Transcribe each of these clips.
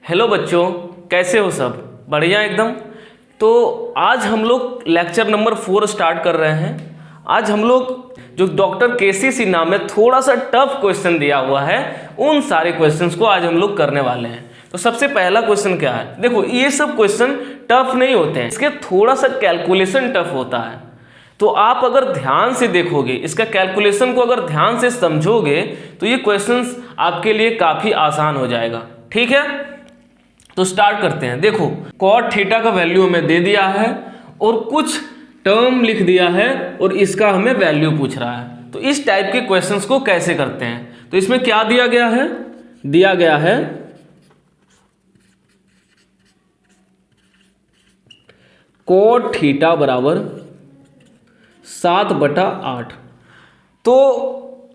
Hello बच्चों, कैसे हो सब? बढ़िया एकदम। तो आज हम लोग लेक्चर नंबर 4 स्टार्ट कर रहे हैं। आज हम लोग जो डॉक्टर केसी सिन्हा में थोड़ा सा टफ क्वेश्चन दिया हुआ है, उन सारे क्वेश्चंस को आज हम लोग करने वाले हैं। तो सबसे पहला क्वेश्चन क्या है? देखो, ये सब क्वेश्चन टफ नहीं होते हैं, इसके थोड़ा सा कैलकुलेशन टफ होता है। तो आप अगर ध्यान से देखोगे, इसका कैलकुलेशन को अगर ध्यान से समझोगे, तो ये क्वेश्चंस आपके लिए काफ़ी आसान हो जाएगा। ठीक है, तो स्टार्ट करते हैं। देखो, कॉट थीटा का वैल्यू हमें दे दिया है और कुछ टर्म लिख दिया है और इसका हमें वैल्यू पूछ रहा है। तो इस टाइप के क्वेश्चंस को कैसे करते हैं? तो इसमें क्या दिया गया है? दिया गया है कॉट थीटा बराबर 7/8। तो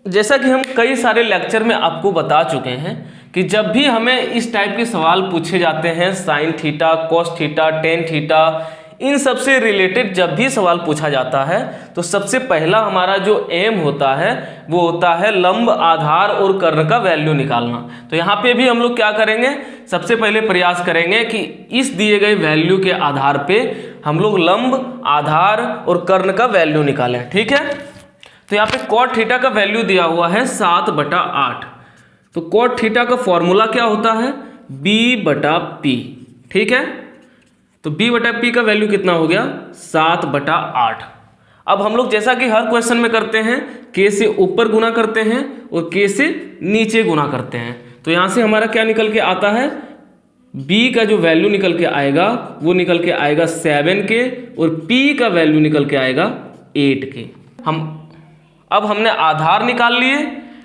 जैसा कि हम कई सारे लेक्चर में आपको बता चुके हैं कि जब भी हमें इस टाइप के सवाल पूछे जाते हैं, sine theta, cos theta, tan theta, इन सब से रिलेटेड जब भी सवाल पूछा जाता है, तो सबसे पहला हमारा जो एम होता है वो होता है लंब, आधार और कर्ण का वैल्यू निकालना। तो यहाँ पे भी हम लोग क्या करेंगे? सबसे पहले प्रयास करेंगे कि इस दिए गए वैल्यू के आधार पे हम लोग लंब, आधार और कर्ण का वैल्यू निकालें। ठीक है, तो यहाँ पे कॉट थीटा का वैल्यू दिया हुआ है 7/8। तो कॉट थीटा का फॉर्मूला क्या होता है? b/p। ठीक है, तो b/p का वैल्यू कितना हो गया? 7/8। अब हम लोग जैसा कि हर क्वेश्चन में करते हैं, k से ऊपर गुना करते हैं और k से नीचे गुना करते हैं। तो यहाँ से हमारा क्या निकल के आता है? b का जो वैल्यू निकल के आएगा वो निकल के आएगा 7k और p का वैल्यू निकल के आएगा 8k। अब हमने आधार निकाल लिए,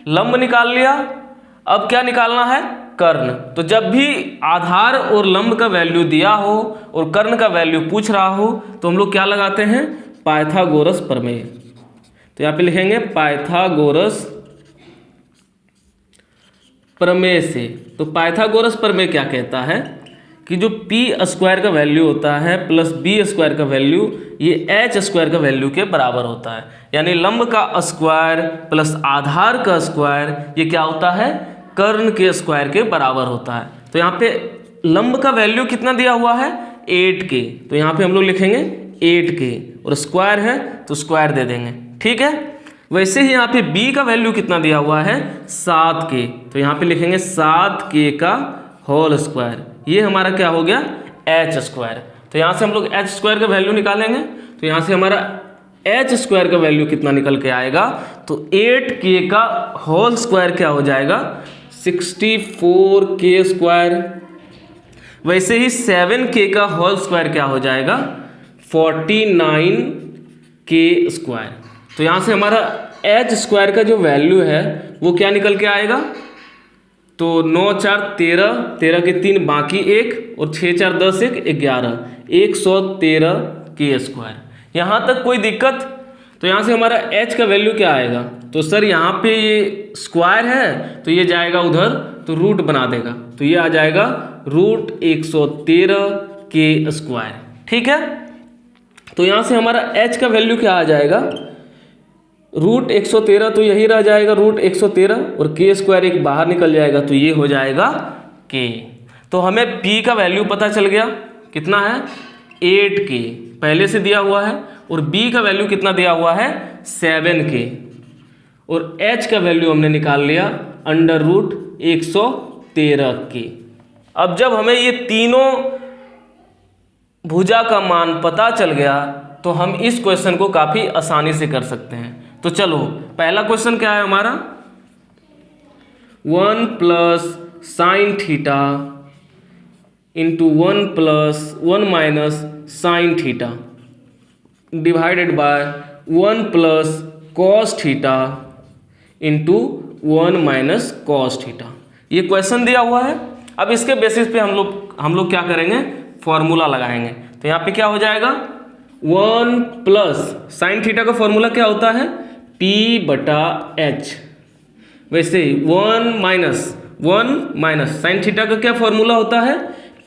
लंब निकाल लिया, अब क्या निकालना है? कर्ण। तो जब भी आधार और लंब का वैल्यू दिया हो और कर्ण का वैल्यू पूछ रहा हो, तो हम लोग क्या लगाते हैं? पाइथागोरस प्रमेय। तो यहाँ पे लिखेंगे पाइथागोरस प्रमेय से। तो पाइथागोरस प्रमेय क्या कहता है कि जो p² का वैल्यू होता है प्लस b² का वैल्यू, ये h² का वैल्यू के बराबर होता है। यानी लंब का स्क्वायर प्लस आधार का स्क्वायर, ये क्या होता है? कर्ण के स्क्वायर के बराबर होता है। तो यहाँ पे लंब का वैल्यू कितना दिया हुआ है? 8k। तो यहाँ पे हम लोग लिखेंगे 8k और स्क्वायर है तो स्क्वायर दे देंगे। ठीक है, वैसे ही यहाँ पे b का वैल्यू कितना दिया हुआ है? 7k। तो यहाँ पे लिखेंगे 7k का होल स्क्वायर। ये हमारा क्या हो गया? h²। तो यहाँ से हम लोग h² का वैल्यू निकालेंगे। तो यहाँ से हमारा h² का वैल्यू कितना निकल के आएगा? तो 8k का होल स्क्वायर क्या हो जाएगा? 64k²। वैसे ही 7k का होल स्क्वायर क्या हो जाएगा? 49k²। तो यहाँ से हमारा h² का जो वैल्यू है वो क्या निकल के आएगा? तो 9 4 13, 13 के 3 बाकी 1 और 6 4 10 1 11, 113k²। यहाँ तक कोई दिक्कत? तो यहाँ से हमारा h का वैल्यू क्या आएगा? तो सर यहाँ पे ये स्क्वायर है तो ये जाएगा उधर, तो रूट बना देगा, तो ये आ जाएगा √113k²। ठीक है, तो यहाँ से हमारा h का वैल्यू क्या आ जाएगा? √113, तो यही रह जाएगा √113 और k² एक बाहर निकल जाएगा, तो ये हो जाएगा k। तो हमें p का वैल्यू पता चल गया, कितना है? 8k पहले से दिया हुआ है, और b का वैल्यू कितना दिया हुआ है? 7k, और h का वैल्यू हमने निकाल लिया √113k। अब जब हमें ये तीनों भुजा का मान पता चल गया, तो हम इस क्वेश्चन को काफ़ी आसानी से कर सकते हैं। तो चलो, पहला क्वेश्चन क्या है हमारा? 1 + sin theta into 1 - sin theta divided by 1 + cos theta into 1 - cos theta. ये क्वेश्चन दिया हुआ है। अब इसके बेसिस पे हम लोग क्या करेंगे? फॉर्मूला लगाएंगे। तो यहाँ पे क्या हो जाएगा? 1 + sin थीटा का फॉर्मूला क्या होता है? p/h। वैसे 1 - sin थीटा का क्या फॉर्मूला होता है?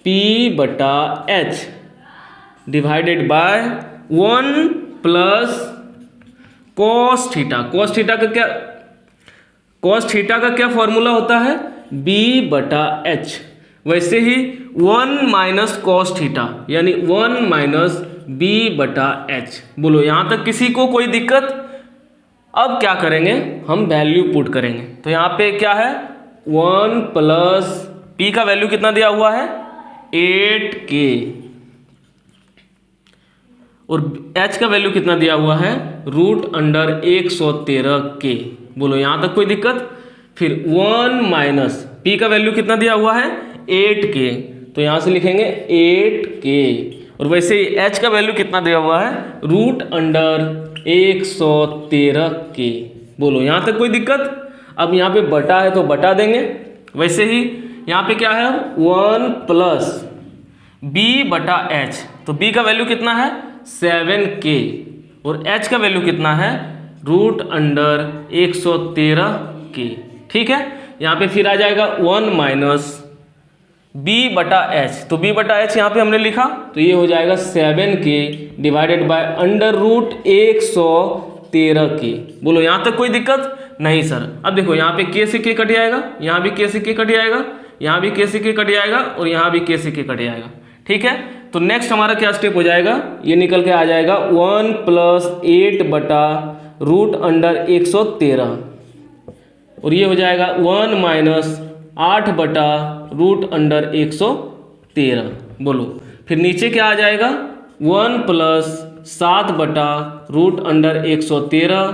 p/h divided by 1 + cos theta. cos theta का क्या फॉर्मूला होता है? b/h। वैसे ही 1 माइनस कॉस थीटा यानी 1 माइनस बी बटा एच। बोलो यहाँ तक किसी को कोई दिक्कत? अब क्या करेंगे, हम वैल्यू पुट करेंगे। तो यहाँ पे क्या है, 1 प्लस पी का वैल्यू कितना दिया हुआ है 8k और h का वैल्यू कितना दिया हुआ है √113k। बोलो यहाँ तक कोई दिक्कत? फिर 1 माइनस p का वैल्यू कितना दिया हुआ है 8k, तो यहाँ से लिखेंगे 8k और वैसे ही h का वैल्यू कितना दिया हुआ है √113k। बोलो यहाँ तक कोई दिक्कत? अब यहाँ पे बटा है तो बटा देंगे। वैसे ही यहाँ पे क्या है 1 प्लस b बटा h, तो b का वैल्यू कितना है 7k और h का वैल्यू कितना है √113k। ठीक है, यहाँ पे फिर आ जाएगा 1 माइनस b बटा h, तो b बटा h यहाँ पे हमने लिखा तो ये हो जाएगा 7k डिवाइडेड बाय √113k। बोलो यहाँ तक कोई दिक्कत नहीं सर? अब देखो यहाँ पे k से k कट जाएगा, यहाँ भी k से k कट जाएगा, यहाँ भी k से k कट जाएगा और यहाँ भी k से k कट जाएगा। ठीक है, तो नेक्स्ट हमारा क्या स्टेप हो जाएगा, ये निकल के आ जाएगा 1 प्लस 8 बटा √113 और ये हो जाएगा 1 माइनस 8 बटा √113। बोलो फिर नीचे क्या आ जाएगा 1 प्लस 7 बटा √113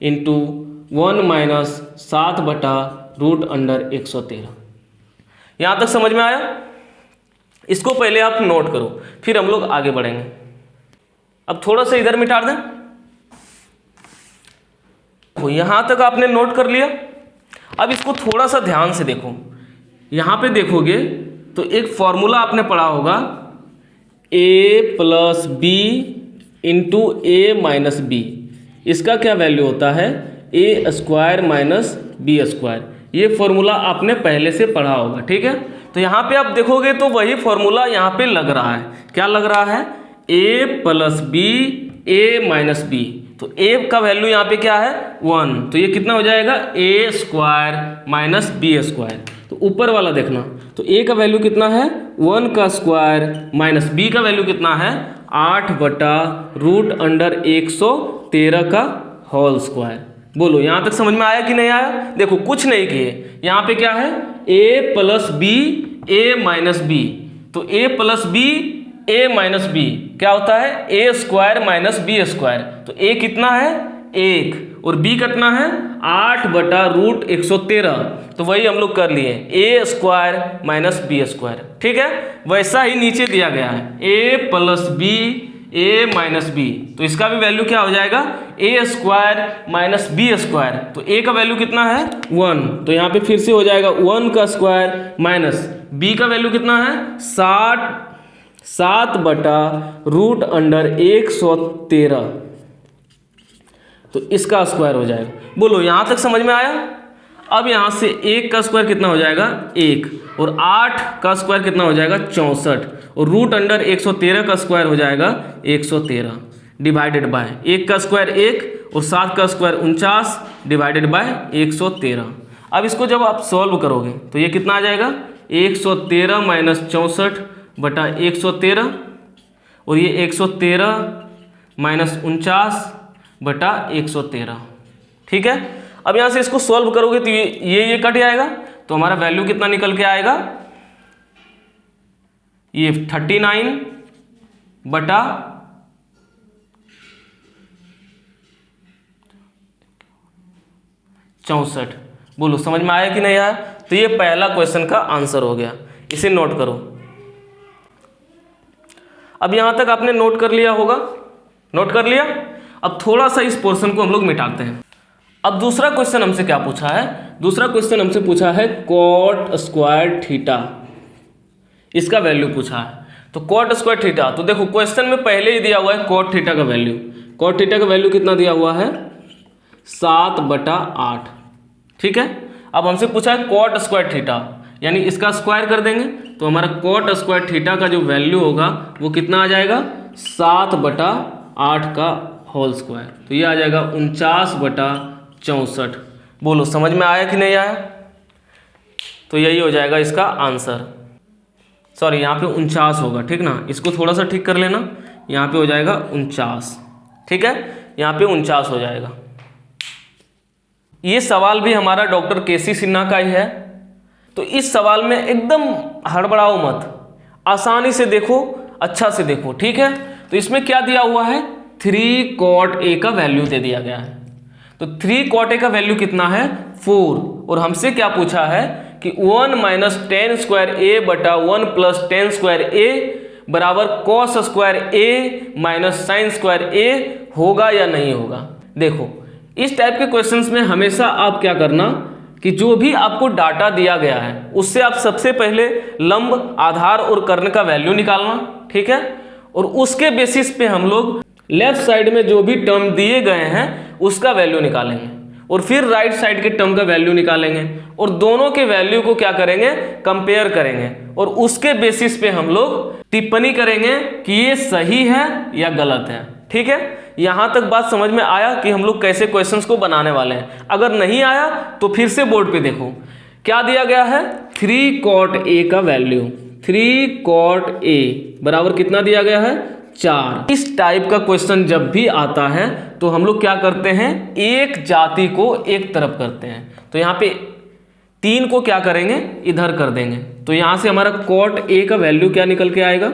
इंटू 1 माइनस 7 बटा √113। यहाँ तक समझ में आया? इसको पहले आप नोट करो, फिर हम लोग आगे बढ़ेंगे। अब थोड़ा सा इधर मिटा दें। तो यहाँ तक आपने नोट कर लिया। अब इसको थोड़ा सा ध्यान से देखो। यहाँ पे देखोगे तो एक फॉर्मूला आपने पढ़ा होगा a plus b into a minus b. इसका क्या वैल्यू होता है a square minus b square. ये फॉर्मूला आपने पहले से पढ़ा होगा। ठीक है, तो यहाँ पे आप देखोगे तो वही फॉर्मूला यहाँ पे लग रहा है। क्या लग रहा है a plus b a minus b. तो a का वैल्यू यहाँ पे क्या है 1, तो ये कितना हो जाएगा a square minus b square. तो ऊपर वाला देखना, तो a का वैल्यू कितना है 1 का स्क्वायर माइनस b का वैल्यू कितना है 8 बटा √113 का होल स्क्वायर। बोलो यहाँ तक समझ में आया कि नहीं आया? देखो कुछ नहीं किए, यहाँ पे क्या है a plus b a minus b. तो a plus b a minus b क्या होता है a square minus b square. तो a कितना है 1 और b कितना है 8 बटा √113। तो वही हम लोग कर लिए a square minus b square. ठीक है, वैसा ही नीचे दिया गया है a plus b a minus b. तो इसका भी वैल्यू क्या हो जाएगा a square minus b square. तो a का वैल्यू कितना है 1, तो यहाँ पे फिर से हो जाएगा 1 का स्क्वायर माइनस b का वैल्यू कितना है 7 बटा √113। तो इसका स्क्वायर हो जाएगा। बोलो यहाँ तक समझ में आया? अब यहाँ से 1 का स्क्वायर कितना हो जाएगा 1 और 8 का स्क्वायर कितना हो जाएगा 64 और √113 का स्क्वायर हो जाएगा 113 डिवाइडेड बाय 1 का स्क्वायर 1 और 7 का स्क्वायर 49 डिवाइडेड बाय 113। अब इसको जब आप सॉल्व करोगे तो ये कितना आ जाएगा 113 माइनस 64 बटा 113 और ये 113 माइनस 49 बटा 113। ठीक है, अब यहाँ से इसको सॉल्व करोगे तो ये कट जाएगा। तो हमारा वैल्यू कितना निकल के आएगा ये 39 बटा 64। बोलो समझ में आया कि नहीं आया? तो ये पहला क्वेश्चन का आंसर हो गया, इसे नोट करो। अब यहां तक आपने नोट कर लिया होगा, नोट कर लिया। अब थोड़ा सा इस पोर्शन को हम लोग मिटाते हैं। अब दूसरा क्वेश्चन हमसे क्या पूछा है? दूसरा क्वेश्चन हमसे पूछा है कॉट स्क्वायर थीटा, इसका वैल्यू पूछा है। तो कॉट स्क्वायर थीटा, तो देखो क्वेश्चन में पहले ही दिया हुआ है कॉट थीटा का वैल्यू। कॉट थीटा का वैल्यू कितना दिया हुआ है 7 बटा 8। ठीक है, अब हमसे पूछा है कॉट स्क्वायर थीटा, यानी इसका स्क्वायर कर देंगे तो हमारा कॉट स्क्वायर थीटा का जो वैल्यू होगा वो कितना आ जाएगा 7 बटा 8 का होल स्क्वायर। तो ये आ जाएगा 49 बटा 64। बोलो समझ में आया कि नहीं आया? तो यही हो जाएगा इसका आंसर। सॉरी यहाँ पे 49 होगा, ठीक ना, इसको थोड़ा सा ठीक कर लेना, यहाँ पे हो जाएगा 49, ठीक है, यहाँ पे 49 हो जाएगा। ये सवाल भी हमारा डॉक्टर केसी सिन्हा का ही है, तो इस सवाल में एकदम हड़बड़ाओ मत, आसानी से देखो, अच्छा से देखो, ठीक है। तो इसमें क्या दिया हुआ है, 3 cot A का वैल्यू दे दिया गया है। तो 3 cot A का वैल्यू कितना है, 4, और हमसे क्या पूछा है कि 1 माइनस टेन स्क्वायर ए बटा 1 प्लस टेन स्क्वायर ए बराबर कॉस स्क्वायर ए माइनस साइन स्क्वायर ए होगा या नहीं होगा। देखो इस टाइप के क्वेश्चंस में हमेशा आप क्या करना कि जो भी आपको डाटा दिया गया है उससे आप सबसे पहले लंब, आधार और कर्ण का वैल्यू निकालना, ठीक है, और उसके बेसिस पे हम लोग लेफ्ट साइड में जो भी टर्म दिए गए हैं उसका वैल्यू निकालेंगे, और फिर राइट साइड के टर्म का वैल्यू निकालेंगे, और दोनों के वैल्यू को क्या करेंगे, कंपेयर करेंगे, और उसके बेसिस पे हम लोग टिप्पणी करेंगे कि ये सही है या गलत है, ठीक है। यहां तक बात समझ में आया कि हम लोग कैसे क्वेश्चंस को बनाने वाले हैं। अगर नहीं आया तो फिर से बोर्ड पे देखो क्या दिया गया है, 3 cot A का वैल्यू, 3 cot A बराबर कितना दिया गया है, 4। इस टाइप का क्वेश्चन जब भी आता है तो हम लोग क्या करते हैं, एक जाति को एक तरफ करते हैं। तो यहाँ पे 3 को क्या करेंगे, इधर कर देंगे, तो यहाँ से हमारा cot A का वैल्यू क्या निकल के आएगा,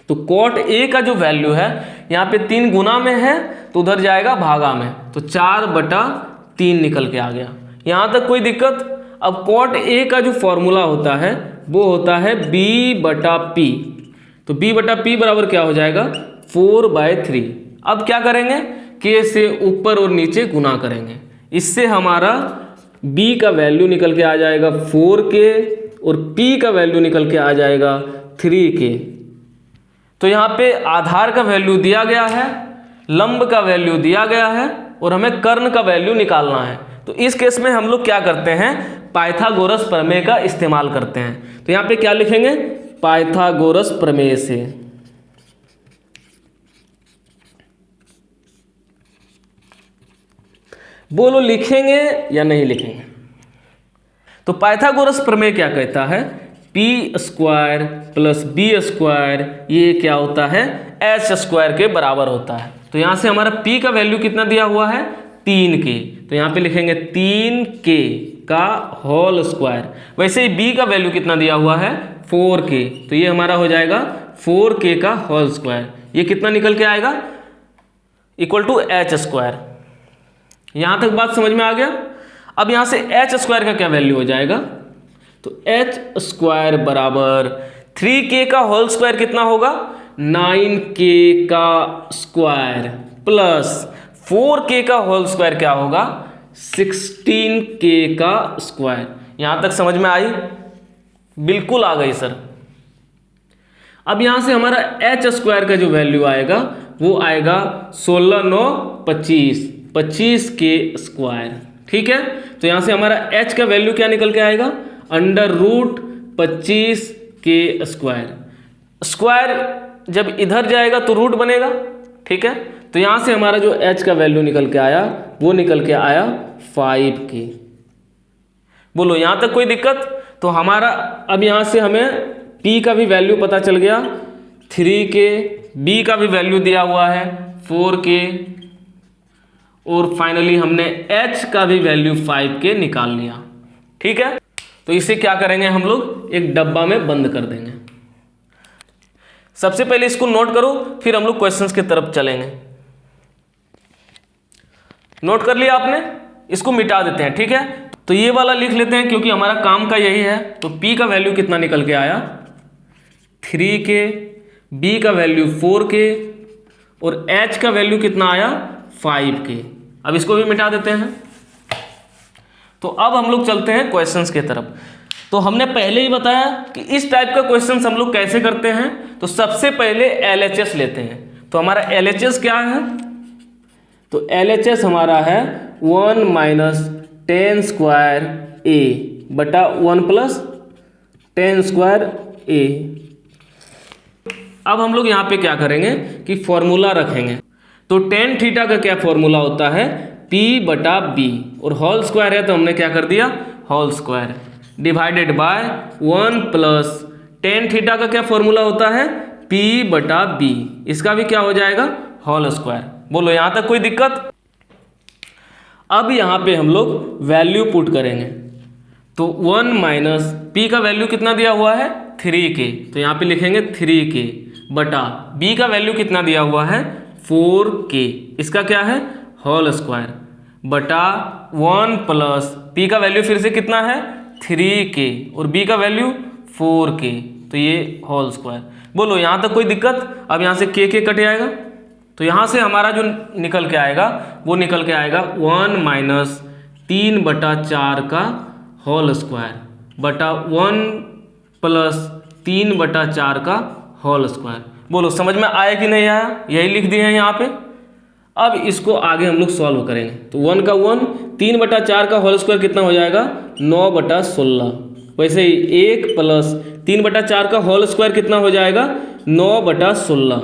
तो cot A का जो वैल्यू है यहाँ पे 3 गुना में है तो उधर जाएगा भागा में, तो 4/3 निकल के आ गया। यहाँ तक कोई दिक्कत। अब cot A का जो फॉर्मूला होता है वो होता है B/P, तो B/P बराबर क्या हो जाएगा, 4/3। अब क्या करेंगे, K से ऊपर और नीचे गुना करेंगे, इससे हमारा B का वैल्यू निकल के आ जाएगा 4K और P का वैल्यू निकल के आ जाएगा 3K। तो यहाँ पे आधार का वैल्यू दिया गया है, लंब का वैल्यू दिया गया है, और हमें कर्ण का वैल्यू निकालना है। तो इस केस में हम लोग क्या करते हैं, पाइथागोरस प्रमेय का इस्तेमाल करते हैं। तो यहाँ पे क्या लिखेंगे, पाइथागोरस प्रमेय से। बोलो लिखेंगे या नहीं लिखेंगे। तो पाइथागोरस प्रमेय क्या कहता है, p² प्लस b² ये क्या होता है, h² के बराबर होता है। तो यहाँ से हमारा p का वैल्यू कितना दिया हुआ है, 3K, तो यहाँ पे लिखेंगे 3K का होल स्क्वायर। वैसे ही b का वैल्यू कितना दिया हुआ है, 4K, तो ये हमारा हो जाएगा 4K का होल स्क्वायर। ये कितना निकल के आएगा, इक्वल टू h²। यहाँ तक बात समझ में आ गया। अब यहाँ से h² का क्या वैल्यू हो जाएगा, तो h² बराबर 3K का होल स्क्वायर कितना होगा, 9K का स्क्वायर प्लस 4K का होल स्क्वायर क्या होगा, 16K का स्क्वायर। यहाँ तक समझ में आई, बिल्कुल आ गई सर। अब यहाँ से हमारा h² का जो वैल्यू आएगा वो आएगा 16 9 25, 25K स्क्वायर, ठीक है। तो यहाँ से हमारा h का वैल्यू क्या निकल के आएगा, √25K स्क्वायर। स्क्वायर जब इधर जाएगा तो रूट बनेगा, ठीक है। तो यहाँ से हमारा जो h का वैल्यू निकल के आया वो निकल के आया 5K। बोलो यहाँ तक कोई दिक्कत। तो हमारा अब यहाँ से हमें p का भी वैल्यू पता चल गया 3K, b का भी वैल्यू दिया हुआ है 4K, और फाइनली हमने h का भी वैल्यू 5K निकाल लिया, ठीक है। तो इसे क्या करेंगे, हम लोग एक डब्बा में बंद कर देंगे। सबसे पहले इसको नोट करो, फिर हम लोग क्वेश्चंस की तरफ चलेंगे। नोट कर लिया आपने, इसको मिटा देते हैं, ठीक है। तो ये वाला लिख लेते हैं क्योंकि हमारा काम का यही है। तो p का वैल्यू कितना निकल के आया, 3K, b का वैल्यू 4K, और h का वैल्यू कितना आया, 5K। अब इसको भी मिटा देते हैं। तो अब हम लोग चलते हैं क्वेश्चंस के तरफ। तो हमने पहले ही बताया कि इस टाइप का क्वेश्चंस हम लोग कैसे करते हैं। तो सबसे पहले LHS लेते हैं। तो हमारा LHS क्या है, तो LHS हमारा है 1 माइनस टेन स्क्वायर A बटा 1 प्लस टेन स्क्वायर A। अब हम लोग यहाँ पे क्या करेंगे कि फॉर्मूला रखेंगे। तो टेन थीटा का क्या फॉर्मूला होता है, P/B, और होल स्क्वायर है तो हमने क्या कर दिया, whole square divided by 1 plus tan theta का क्या फॉर्मूला होता है, P बटा B, इसका भी क्या हो जाएगा, होल स्क्वायर। बोलो यहाँ तक कोई दिक्कत। अब यहाँ पे हम लोग वैल्यू पुट करेंगे, तो 1 माइनस P का वैल्यू कितना दिया हुआ है 3K, तो यहाँ पे लिखेंगे 3K बटा B का वैल्यू कितना दिया हुआ है 4K, इसका क्या है होल स्क्वायर बटा 1 प्लस P का वैल्यू फिर से कितना है 3K और B का वैल्यू 4K, तो ये होल स्क्वायर। बोलो यहाँ तक कोई दिक्कत। अब यहाँ से K कट जाएगा, तो यहाँ से हमारा जो निकल के आएगा वो निकल के आएगा 1 माइनस 3/4 का होल स्क्वायर बटा 1 प्लस 3/4 का होल स्क्वायर। बोलो समझ में आया कि नहीं आया, यही लिख दिए हैं यहाँ पे। अब इसको आगे हम लोग सॉल्व करेंगे, तो 1 का 1, 3/4 का होल स्क्वायर कितना हो जाएगा 9/16, वैसे ही 1 प्लस 3/4 का होल स्क्वायर कितना हो जाएगा 9/16।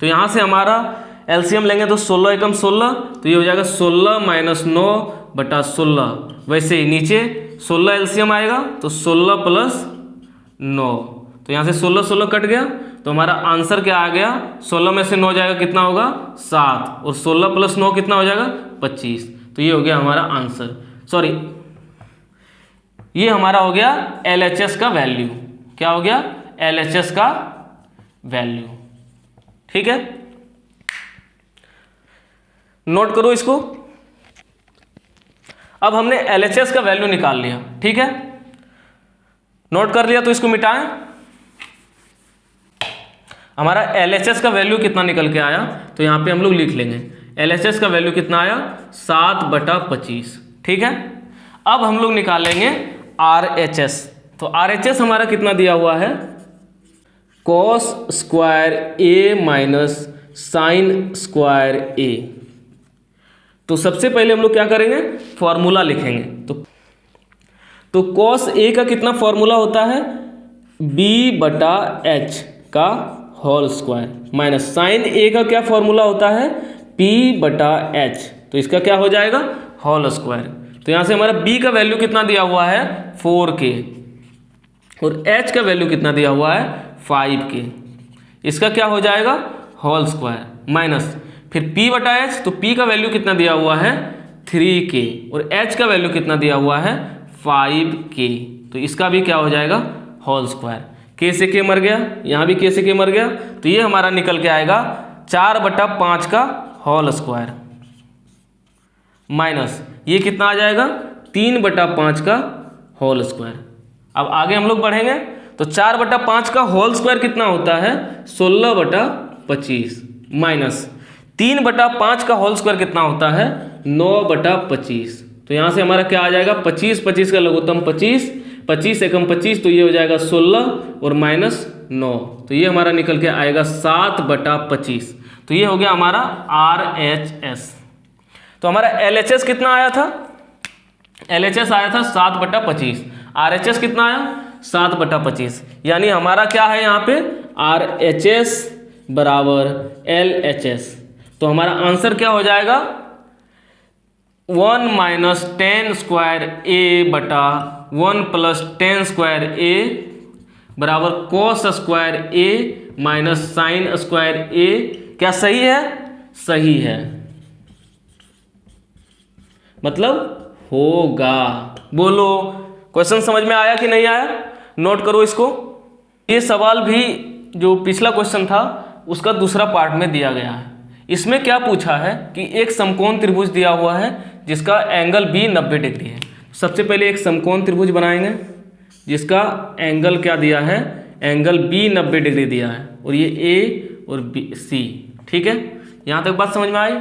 तो यहाँ से हमारा एलसीएम लेंगे तो 16 एकम 16, तो ये हो जाएगा 16 माइनस 9/16, वैसे ही नीचे 16 एलसीएम आएगा तो 16 प्लस 9, तो यहाँ से 16 16 कट गया, तो हमारा आंसर क्या आ गया 16 में से 9 जाएगा कितना होगा 7, और 16 प्लस 9 कितना हो जाएगा 25, तो ये हो गया हमारा आंसर। सॉरी, ये हमारा हो गया LHS का वैल्यू। क्या हो गया LHS का वैल्यू, ठीक है, नोट करो इसको। अब हमने LHS का वैल्यू निकाल लिया, ठीक है, नोट कर लिया, तो इसको मिटाएं। हमारा LHS का वैल्यू कितना निकल के आया, तो यहाँ पे हम लोग लिख लेंगे LHS का वैल्यू कितना आया 7/25, ठीक है। अब हम लोग निकालेंगे RHS, तो RHS हमारा कितना दिया हुआ है cos square A minus sine square A। तो सबसे पहले हम लोग क्या करेंगे फॉर्मूला लिखेंगे, तो cos A का कितना फॉर्मूला होता है B/H का whole square minus sine A का क्या फॉर्मूला होता है P/H, तो इसका क्या हो जाएगा होल स्क्वायर। तो यहाँ से हमारा B का वैल्यू कितना दिया हुआ है 4K और H का वैल्यू कितना दिया हुआ है 5K, इसका क्या हो जाएगा होल स्क्वायर माइनस फिर P/H, तो P का वैल्यू कितना दिया हुआ है 3K और H का वैल्यू कितना दिया हुआ है 5K, तो इसका भी क्या हो जाएगा होल स्क्वायर। K से K मर गया, यहाँ भी K से K मर गया, तो ये हमारा निकल के आएगा 4/5 का होल स्क्वायर माइनस ये कितना आ जाएगा 3/5 का होल स्क्वायर। अब आगे हम लोग बढ़ेंगे, तो 4/5 का होल स्क्वायर कितना होता है 16/25 माइनस 3/5 का होल स्क्वायर कितना होता है 9/25, तो यहाँ से हमारा क्या आ जाएगा 25, 25 का लघुत्तम 25, 25 एकम 25, तो ये हो जाएगा 16 और माइनस 9, तो ये हमारा निकल के आएगा 7/25, तो ये हो गया हमारा RHS। तो हमारा LHS कितना आया था, LHS आया था 7/25, RHS कितना आया 7/25, यानी हमारा क्या है यहाँ पे RHS बराबर LHS, तो हमारा आंसर क्या हो जाएगा 1 माइनस 10 स्क्वायर A बटा 1 प्लस 10 स्क्वायर A बराबर cos square A minus sine square A। क्या सही है, सही है, मतलब होगा। बोलो क्वेश्चन समझ में आया कि नहीं आया, नोट करो इसको। ये सवाल भी जो पिछला क्वेश्चन था उसका दूसरा पार्ट में दिया गया है। इसमें क्या पूछा है कि एक समकोण त्रिभुज दिया हुआ है जिसका एंगल B 90 डिग्री है। सबसे पहले एक समकोण त्रिभुज बनाएंगे जिसका एंगल क्या दिया है, एंगल B 90 डिग्री दिया है, और ये A और B C, ठीक है, यहाँ तक बात समझ में आई।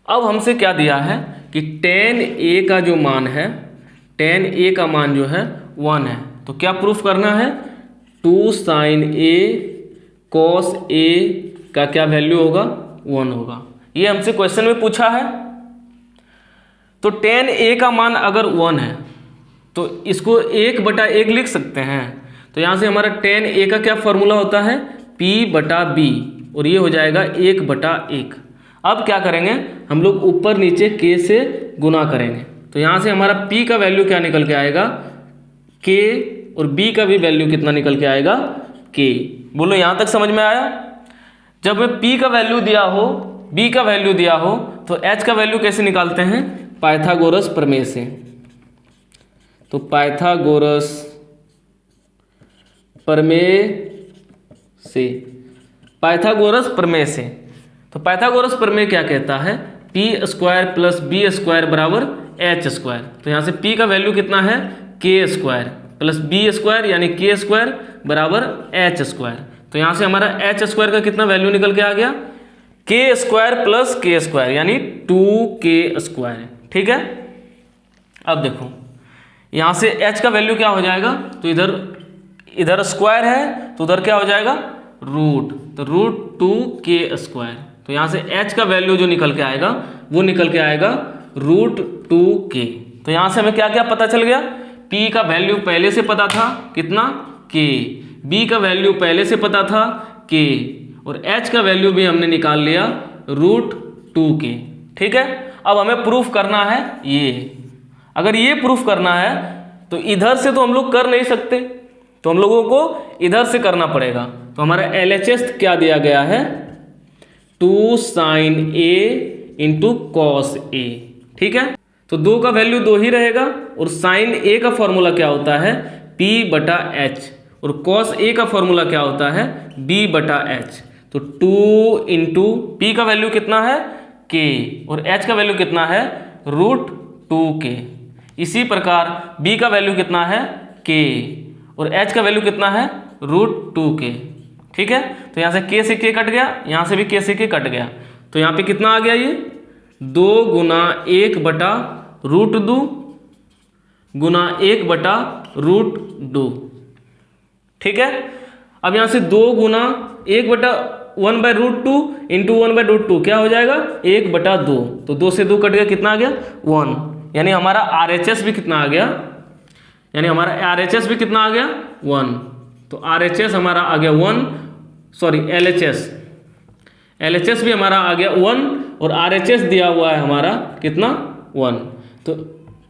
अब हमसे क्या दिया है कि tan A का जो मान है, tan A का मान जो है 1 है, तो क्या प्रूफ करना है 2 sin A cos A का क्या वैल्यू होगा 1 होगा। ये हमसे क्वेश्चन में पूछा है। तो tan A का मान अगर 1 है तो इसको 1/1 लिख सकते हैं, तो यहाँ से हमारा tan A का क्या फॉर्मूला होता है P/B, और ये हो जाएगा 1/1। अब क्या करेंगे हम लोग ऊपर नीचे K से गुना करेंगे, तो यहाँ से हमारा P का वैल्यू क्या निकल के आएगा K और B का भी वैल्यू कितना निकल के आएगा K। बोलो यहाँ तक समझ में आया। जब मैं P का वैल्यू दिया हो, B का वैल्यू दिया हो, तो H का वैल्यू कैसे निकालते हैं? पाइथागोरस प्रमेय से। तो पाइथागोरस प्रमेय से, पाइथागोरस प्रमेय से। तो पाइथागोरस प्रमेय क्या कहता है? P square plus B square बराबर एच स्क्वायर। तो यहाँ से P का वैल्यू कितना है? के स्क्वायर प्लस बी स्क्वायर यानी के स्क्वायर बराबर एच स्क्वायर। तो यहाँ से हमारा एच स्क्वायर का कितना वैल्यू निकल के आ गया? के स्क्वायर प्लस के स्क्वायर यानी 2k स्क्वायर। ठीक है। अब देखो यहाँ से h का वैल्यू क्या हो जाएगा? तो इधर स्क्वायर है तो उधर क्या हो जाएगा? रूट। तो √2k स्क्वायर। तो यहाँ से h का वैल्यू जो निकल के आएगा वो निकल के आएगा √2k। तो यहाँ से हमें क्या क्या पता चल गया? P का वैल्यू पहले से पता था कितना? k। B का वैल्यू पहले से पता था k। और h का वैल्यू भी हमने निकाल लिया √2k। ठीक है। अब हमें प्रूफ करना है ये। अगर ये प्रूफ करना है तो इधर से तो हम लोग कर नहीं सकते, तो हम लोगों को इधर से करना पड़ेगा। तो हमारा LHS क्या दिया गया है? 2 sin A into cos A। ठीक है। तो 2 का वैल्यू 2 ही रहेगा और साइन A का फॉर्मूला क्या होता है? P/H। और कॉस A का फॉर्मूला क्या होता है? B/H। तो 2 इंटू P का वैल्यू कितना है? K और H का वैल्यू कितना है? √2k। इसी प्रकार B का वैल्यू कितना है? K और H का वैल्यू कितना है? √2k। ठीक है। तो यहाँ से K से K कट गया, यहाँ से भी K से K कट गया। तो यहाँ पे कितना आ गया? ये 2 गुना 1/√2 गुना 1/√2। ठीक है। अब यहाँ से 2 गुना 1/1/√2 इंटू 1/√2 क्या हो जाएगा? 1/2। तो 2 से 2 कट गया, कितना आ गया? 1। यानी हमारा RHS भी कितना आ गया? यानी हमारा RHS भी कितना आ गया? 1। तो RHS हमारा आ गया 1, सॉरी LHS भी हमारा आ गया 1 और RHS दिया हुआ है हमारा कितना? 1। तो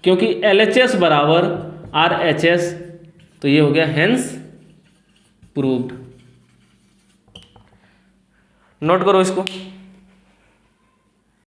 क्योंकि LHS बराबर RHS तो ये हो गया हेंस प्रूव्ड। नोट करो इसको।